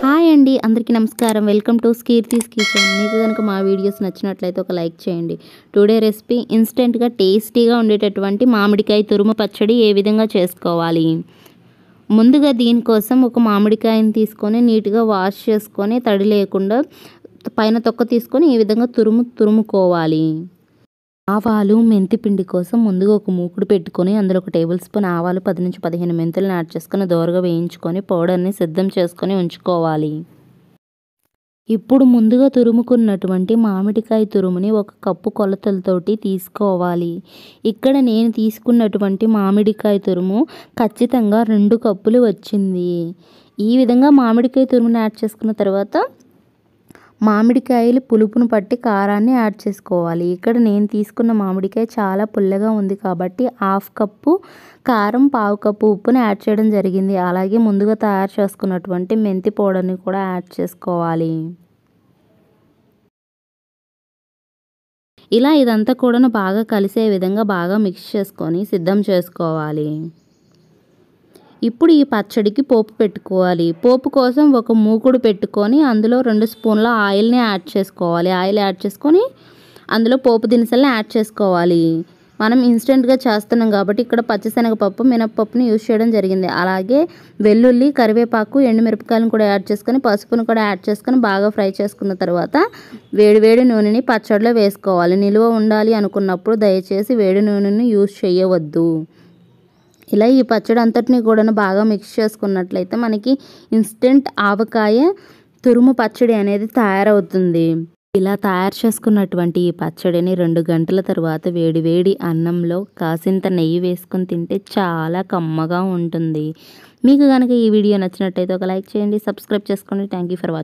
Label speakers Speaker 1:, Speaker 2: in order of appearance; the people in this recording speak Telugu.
Speaker 1: హాయ్ అండి, అందరికీ నమస్కారం. Welcome to Keerthi's kitchen. మీకు కనుక మా వీడియోస్ నచ్చినట్లయితే ఒక లైక్ చేయండి. టుడే రెసిపీ ఇన్స్టెంట్గా టేస్టీగా ఉండేటటువంటి మామిడికాయ తురుము పచ్చడి ఏ విధంగా చేసుకోవాలి. ముందుగా దీనికోసం ఒక మామిడికాయని తీసుకొని నీట్గా వాష్ చేసుకొని తడి లేకుండా పైన తొక్క తీసుకొని ఈ విధంగా తురుముకోవాలి. ఆవాలు మెంతి పిండి కోసం ముందుగా ఒక మూకుడు పెట్టుకొని అందులో ఒక టేబుల్ స్పూన్ ఆవాలు 10 నుంచి 15 మెంతులను యాడ్ చేసుకొని దోరగా వేయించుకొని పౌడర్ని సిద్ధం చేసుకొని ఉంచుకోవాలి. ఇప్పుడు ముందుగా తురుముకున్నటువంటి మామిడికాయ తురుముని ఒక కప్పు కొలతలతోటి తీసుకోవాలి. ఇక్కడ నేను తీసుకున్నటువంటి మామిడికాయ తురుము ఖచ్చితంగా 2 కప్పులు వచ్చింది. ఈ విధంగా మామిడికాయ తురుముని యాడ్ చేసుకున్న తర్వాత మామిడికాయలు పులుపును పట్టి కారాన్ని యాడ్ చేసుకోవాలి. ఇక్కడ నేను తీసుకున్న మామిడికాయ చాలా పుల్లగా ఉంది కాబట్టి 1/2 కప్పు కారం, 1/4 కప్పు ఉప్పుని యాడ్ చేయడం జరిగింది. అలాగే ముందుగా తయారు చేసుకున్నటువంటి మెంతి పౌడర్ని కూడా యాడ్ చేసుకోవాలి. ఇలా ఇదంతా కూడా బాగా కలిసే విధంగా బాగా మిక్స్ చేసుకొని సిద్ధం చేసుకోవాలి. ఇప్పుడు ఈ పచ్చడికి పోపు పెట్టుకోవాలి. పోపు కోసం ఒక మూకుడు పెట్టుకొని అందులో 2 స్పూన్ల ఆయిల్ని యాడ్ చేసుకోవాలి. ఆయిల్ యాడ్ చేసుకొని అందులో పోపు దినుసులను యాడ్ చేసుకోవాలి. మనం ఇన్స్టెంట్గా చేస్తున్నాం కాబట్టి ఇక్కడ పచ్చిశనగపప్పు, మినపప్పుని యూజ్ చేయడం జరిగింది. అలాగే వెల్లుల్లి, కరివేపాకు, ఎండుమిరపకాయలను కూడా యాడ్ చేసుకొని పసుపును కూడా యాడ్ చేసుకొని బాగా ఫ్రై చేసుకున్న తర్వాత వేడి నూనెని పచ్చడిలో వేసుకోవాలి. నిలువ ఉండాలి అనుకున్నప్పుడు దయచేసి వేడి నూనెని యూజ్ చేయవద్దు. ఇలా ఈ పచ్చడి అంతటిని కూడా బాగా మిక్స్ చేసుకున్నట్లయితే మనకి ఇన్స్టెంట్ ఆవకాయ తురుము పచ్చడి అనేది తయారవుతుంది. ఇలా తయారు చేసుకున్నటువంటి ఈ పచ్చడిని 2 గంటల తర్వాత వేడి అన్నంలో కాసింత నెయ్యి వేసుకొని తింటే చాలా కమ్మగా ఉంటుంది. మీకు కనుక ఈ వీడియో నచ్చినట్లయితే ఒక లైక్ చేయండి, సబ్స్క్రైబ్ చేసుకోండి. Thank you for watching.